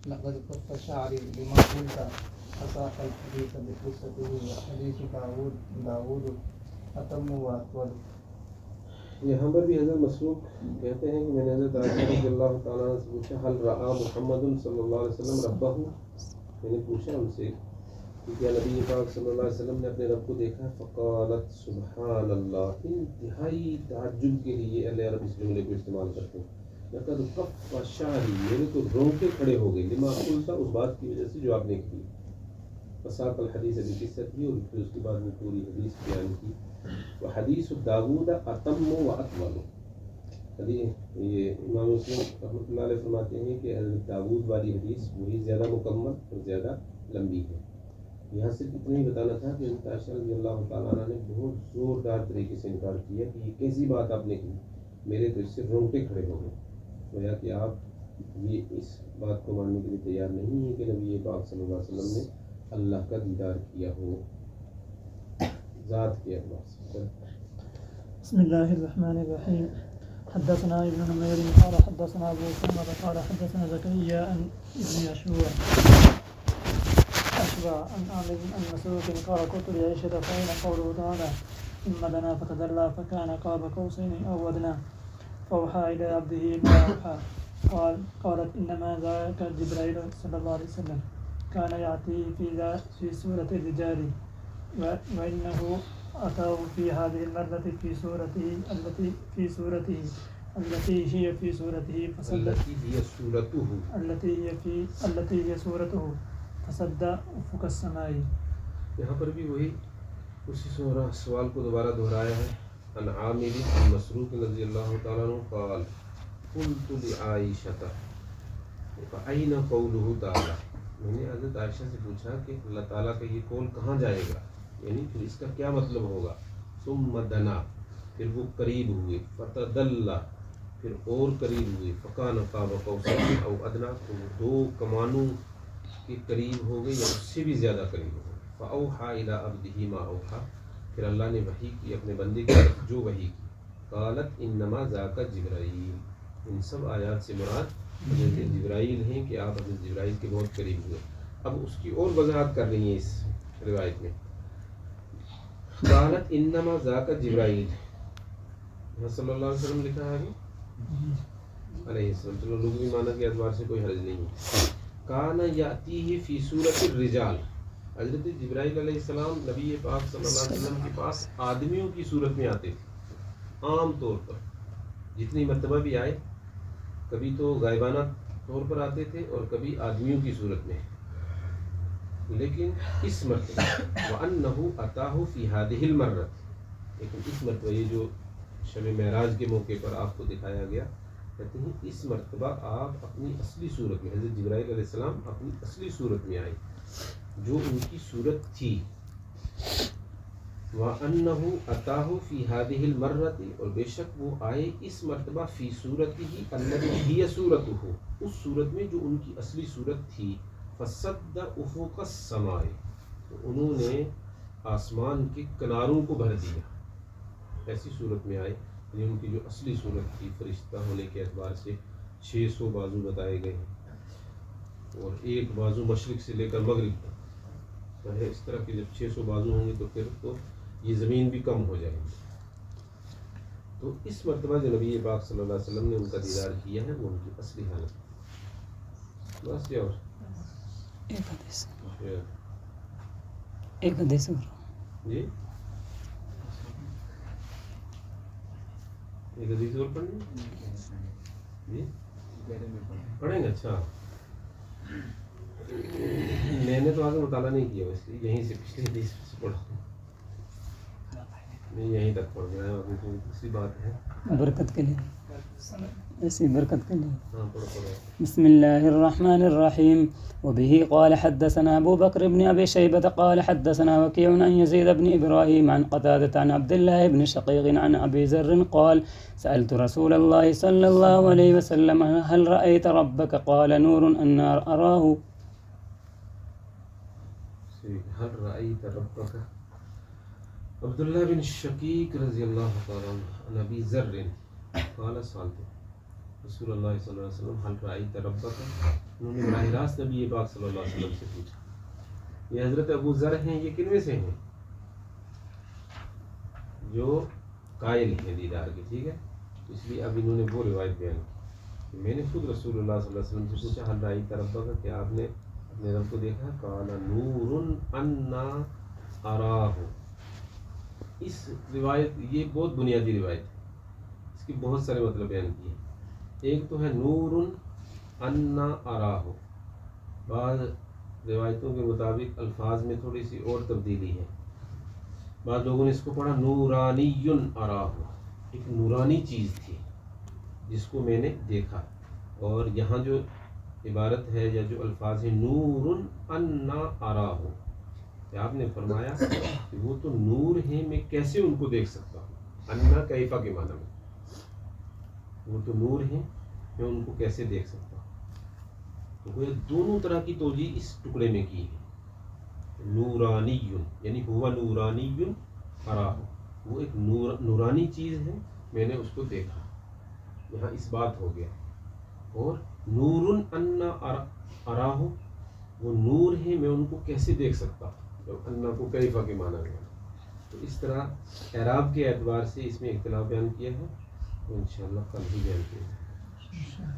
لقد كف شعري لما قلت أساق الحديث بقصته وحديث داود أتم وأطول. یہاں پر بھی حضرت مسروق کہتے ہیں کہ میں نے حضرت عائشہ رضی اللہ تعالیٰ عنہ سے پوچھا حل رأى محمد صلی اللہ علیہ وسلم ربہ، میں نے پوچھا ان سے کہ کیا نبی پاک صلی اللہ علیہ وسلم نے اپنے رب کو دیکھا؟ فقالت سبحان اللہ، انتہائی تعجب کے لیے اللہ رب اس جملے کو استعمال کرتے ہیں، لقد کف شعری، میرے تو رونگٹے کھڑے ہو گئے، لما قلت، اس بات کی وجہ سے جو آپ نے کی. فساق الحدیث ابھی قصت کی، اور پھر اس کے بعد میں پوری حدیث بیان کی. وحدیث داود اتم و اطول، یہ امام مسلم رحمۃ اللہ علیہ فرماتے ہیں کہ حضرت داود والی حدیث وہی زیادہ مکمل اور زیادہ لمبی ہے. یہاں صرف اتنا ہی بتانا تھا کہ حضرت عائشہ رضی اللہ تعالیٰ عنہ نے بہت زوردار طریقے سے انکار کیا کہ یہ کیسی بات آپ نے کی، میرے تو اس سے رونگٹے کھڑے ہو گئے. گویا کہ آپ یہ اس بات کو ماننے کے لیے تیار نہیں ہیں کہ نبی پاک صلی اللہ علیہ وسلم نے اللہ کا دیدار کیا ہو ذات کے اعتبار سے. بسم الله الرحمن الرحيم. حدثنا ابن نمير قال حدثنا ابو سلمة قال حدثنا زكريا ابن اشبع عن عامر عن مسروق قال قلت لعائشة فأين قوله تعالى ثم دنا فتدلى فكان قاب قوسين أو أدنى فأوحى إلى عبده ما أوحى. قالت إنما ذاك جبريل صلى الله عليه وسلم كان يأتيه في سورة الرجال وإنه أتاه في هذه المرة في سورته التي هي في سورته فسد أفق السماء. یہاں پر بھی وہی اسی سوال کو دوبارہ دہرایا ہے. عن عامر عن مسروق رضی اللہ تعالیٰ عنہ قال قلت لعائشة فأين قوله تعالی، میں نے حضرت عائشہ سے پوچھا کہ اللہ تعالیٰ کا یہ قول کہاں جائے گا، یعنی پھر اس کا کیا مطلب ہوگا. ثم دنا، پھر وہ قریب ہوئے، فتدلى، پھر اور قریب ہوئے، فکان قاب قوسین او ادنی، تو دو کمانوں کے قریب ہو گئے یا اس سے بھی زیادہ قریب ہو گئے. فاوحى الى عبده ما اوحى، پھر اللہ نے وحی کی اپنے بندے کی طرف جو وحی کی. قالت انما ذاک جبرائیل، ان سب آیات سے مراد حضرت جبرائیل ہیں کہ آپ حضرت جبرائیل کے بہت قریب ہوئے. اب اس کی اور وضاحت کر رہی ہیں اس روایت میں. قالت انما ذاک جبرائیل، یہاں صلی اللہ علیہ وسلم لکھا ہے علیہ السلام، چلو لغوی معنی کے اعتبار سے کوئی حرج نہیں ہے. کان یاتیہ فی صورت الرجال، حضرت جبرائیل علیہ السلام نبی پاک صلی اللہ علیہ وسلم کے پاس آدمیوں کی صورت میں آتے تھے. عام طور پر جتنی مرتبہ بھی آئے، کبھی تو غائبانہ طور پر آتے تھے اور کبھی آدمیوں کی صورت میں. لیکن اس مرتبہ وَأَنَّهُ أَتَاهُ فِي هَذِهِ الْمَرَّةِ، لیکن اس مرتبہ یہ جو شب معراج کے موقع پر آپ کو دکھایا گیا، کہتے ہیں اس مرتبہ آپ اپنی اصلی صورت میں، حضرت جبرائیل علیہ السلام اپنی اصلی صورت میں آئے جو ان کی صورت تھی. وَأَنَّهُ أَتَاهُ فِي هَذِهِ الْمَرَّةِ، اور بے شک وہ آئے اس مرتبہ فی صورتہ التي هي صورته، اس صورت میں جو ان کی اصلی صورت تھی. فسد افق السماء، تو انہوں نے آسمان کے کناروں کو بھر دیا. ایسی صورت میں آئے، یعنی ان کی جو اصلی صورت تھی فرشتہ ہونے کے اعتبار سے 600 بازو بتائے گئے ہیں، اور ایک بازو مشرق سے لے کر مغرب تک. تو اس طرح کے جب 600 بازو ہوں گے تو پھر تو یہ زمین بھی کم ہو جائے گی. تو اس مرتبہ جو نبی پاک صلی اللہ علیہ وسلم نے ان کا دیدار کیا ہے وہ ان کی اصلی حالت. بس کیا ایک حدیث جی ایک حدیث اور پڑھیں جی پڑھیں گے. اچھا میں نے تو آگے مطالعہ نہیں کیا، اس لیے یہیں سے پچھلی حدیث سے پڑھا، میں یہیں تک پڑھ گیا. ابھی تو دوسری بات ہے برکت کے لیے، ایسی برکت کے لیے. ہاں پڑھو. بسم الله الرحمن الرحيم. وبه قال حدثنا أبو بكر بن أبي شيبة قال حدثنا وكيع عن يزيد بن إبراهيم عن قتادة عن عبد الله بن شقيق عن أبي ذر قال سألت رسول الله صلى الله عليه وسلم هل رأيت ربك قال نور أنا أراه. هل رأيت ربك. عبداللہ بن شقیق رضی اللہ تعالیٰ عنہ ابی ذر قال سألت رسول اللہ صلی اللہ علیہ وسلم هل رأيت ربك، انہوں نے براہ راست نبی پاک صلی اللہ علیہ وسلم سے پوچھا. یہ حضرت ابو ذر ہیں، یہ کن میں سے ہیں؟ جو قائل ہیں دیدار کے. ٹھیک ہے، اس لیے اب انہوں نے وہ روایت بیان کی. میں نے خود رسول اللہ صلی اللہ علیہ وسلم سے پوچھا، حل رأیت ربک، کہ آپ نے اپنے رب کو دیکھا؟ قال نور انا اراہ. اس روایت، یہ بہت بنیادی روایت ہے، اس کی بہت سارے مطلب بیان کیے. ایک تو ہے نور انا اراہ. بعض روایتوں کے مطابق الفاظ میں تھوڑی سی اور تبدیلی ہے. بعض لوگوں نے اس کو پڑھا نورانی اراہ، ایک نورانی چیز تھی جس کو میں نے دیکھا. اور یہاں جو عبارت ہے یا جو الفاظ ہیں نور انا اراہ، کہ آپ نے فرمایا کہ وہ تو نور ہیں، میں کیسے ان کو دیکھ سکتا ہوں. انا کیفا کے معنی میں، وہ تو نور ہیں، میں ان کو کیسے دیکھ سکتا ہوں. تو وہ دونوں طرح کی توجیہ اس ٹکڑے میں کی ہے. نورانی یعنی ہوا نورانی اراہ، وہ ایک نورانی چیز ہے، میں نے اس کو دیکھا. یہاں اس بات ہو گیا. اور نور انا اراہ، وہ نور ہے، میں ان کو کیسے دیکھ سکتا ہوں. انا کو کیفا کے معنی میں. تو اس طرح اعراب کے اعتبار سے اس میں اختلاف بیان کیا ہے، تو انشاءاللہ کل ہی بیان کیا ہے.